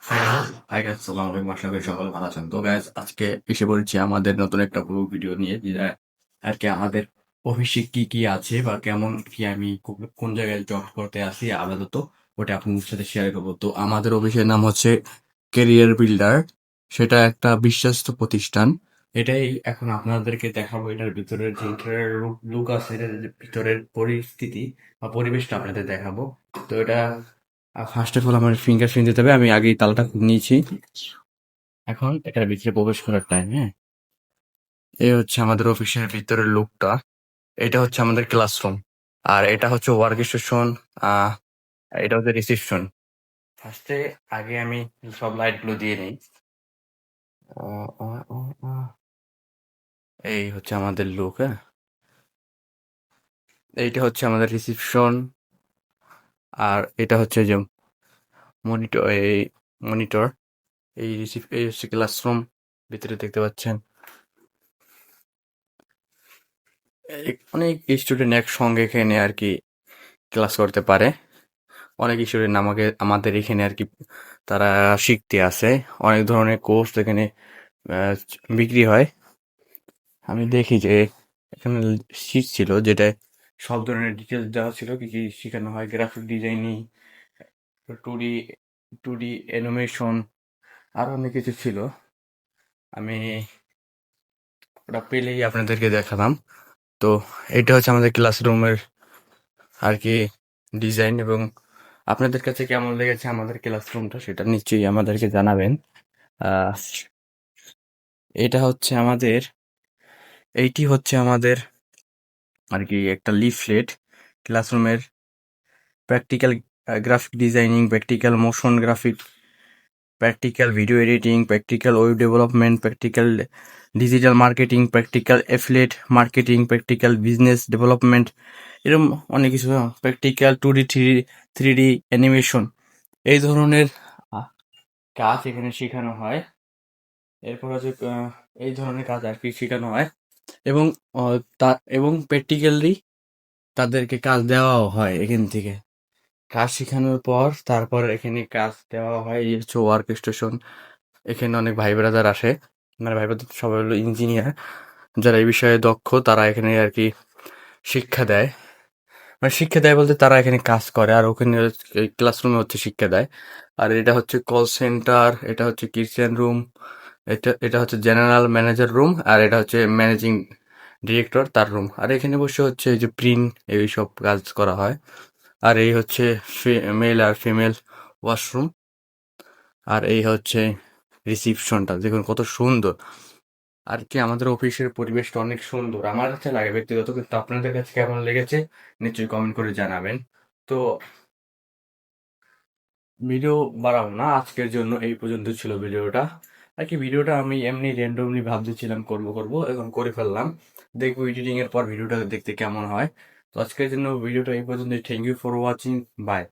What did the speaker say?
Hi guys, আসসালামু আলাইকুম। আশা করি সকলে ভালো আছেন। তো গাইস, আজকে এসে পড়েছি আমাদের নতুন একটা পুরো ভিডিও নিয়ে, যেটা আর কি আমাদের অফিসে কি কি আছে বা কেমন কি আমি কোন জায়গায় জব করতে আসি আপাতত, ওটা আপনাদের সাথে শেয়ার করবো। তো আমাদের অফিসের নাম হচ্ছে ক্যারিয়ার বিল্ডার। সেটা একটা বিশ্বস্ত প্রতিষ্ঠান। এটাই এখন আপনাদেরকে দেখাবো। এটার ভিতরের যে ইন্টেরিয়র লুক আছে, এটার যে ভিতরের পরিস্থিতি বা পরিবেশটা আপনাদের দেখাবো। তো এটা ফার্স্ট অফ অল আমার ফিঙ্গার দিতে হবে। আমি আগেই তালাটা খুলে নিয়েছি। এখন এটার ভিতরে প্রবেশ করার টাইম। হ্যাঁ, এই হচ্ছে আমাদের অফিসের ভিতরের লুকটা। এটা হচ্ছে আমাদের ক্লাসরুম, আর এটা হচ্ছে ওয়ার্ক স্টেশন। আহ এটা হচ্ছে রিসিপশন। ফার্স্টে আগে আমি সব লাইট গুলো দিয়ে নিই। আহ, আহ, আহ, আহ। এই হচ্ছে আমাদের লুক। হ্যাঁ, এইটা হচ্ছে আমাদের রিসিপশন। আর এটা হচ্ছে যে মনিটর। এই হচ্ছে ক্লাসরুম, ভিতরে দেখতে পাচ্ছেন অনেক স্টুডেন্ট একসঙ্গে এখানে আর কি ক্লাস করতে পারে। অনেক স্টুডেন্ট আমাদের এখানে আর কি তারা শিখতে আসে। অনেক ধরনের কোর্স এখানে আহ, বিক্রি হয়। আমি দেখি যে এখানে শীট ছিল, যেটা সব ধরনের ডিটেলস দেওয়া ছিল, কি কি শেখানো হয়: graphic designing, two D two D animation, আরো অনেক কিছু ছিল। আমি ওটা পেলেই আপনাদেরকে দেখালাম। তো এটা হচ্ছে আমাদের ক্লাসরুমের আর কি ডিজাইন। এবং আপনাদের কাছে কেমন লেগেছে আমাদের ক্লাসরুমটা, সেটা নিশ্চয়ই আমাদেরকে জানাবেন। আহ এইটি হচ্ছে আমাদের আর কি একটা লিফলেট ক্লাসরুমের: practical graphic designing, practical motion graphic, practical video editing, practical web development, practical digital marketing, practical affiliate marketing, practical business development, এরকম অনেক কিছু। প্র্যাকটিক্যাল 2D 3D অ্যানিমেশন, এই ধরনের আহ, কাজ এখানে শেখানো হয়। এরপর হচ্ছে এই ধরনের কাজ আর কি শেখানো হয়। এবং এবং প্র্যাকটিক্যালি তাদেরকে কাজ দেওয়াও হয় এখান থেকে। কাজ শেখানোর পর তারপর এখানে কাজ দেওয়া হয়। এই হচ্ছে ওয়ার্ক স্টেশন। এখানে অনেক ভাই ব্রাদার আসে। মানে ভাই ব্রাদার সবাই হলো ইঞ্জিনিয়ার, যারা এই বিষয়ে দক্ষ। তারা এখানে আর কি শিক্ষা দেয়। মানে শিক্ষা দেয় বলতে তারা এখানে কাজ করে, আর ওখানে ক্লাসরুমে হচ্ছে শিক্ষা দেয়। আর এটা হচ্ছে কল সেন্টার, এটা হচ্ছে কিচেন রুম, এটা হচ্ছে জেনারেল ম্যানেজার রুম, আর এটা হচ্ছে ম্যানেজিং ডিরেক্টর তার রুম। আর এখানে বসে হচ্ছে এই যে প্রিন্ট এইসব কাজ করা হয়। আর এই হচ্ছে মেল আর ফিমেল ওয়াশরুম। আর এই হচ্ছে রিসিপশনটা, দেখুন কত সুন্দর। আর কি আমাদের অফিসের পরিবেশটা অনেক সুন্দর আমার কাছে লাগে ব্যক্তিগত, কিন্তু আপনাদের কাছে কেমন লেগেছে নিশ্চয়ই কমেন্ট করে জানাবেন। তো ভিডিও বাড়াবো না, আজকের জন্য এই পর্যন্ত ছিল ভিডিওটা। আর কি ভিডিওটা আমি এমনি র্যান্ডমলি ভাবতেছিলাম করব, এখন করে ফেললাম। দেখবো এডিটিং এর পর ভিডিওটা দেখতে কেমন হয়। তো আজকের জন্য ভিডিওটা এই পর্যন্ত। Thank you for watching. By.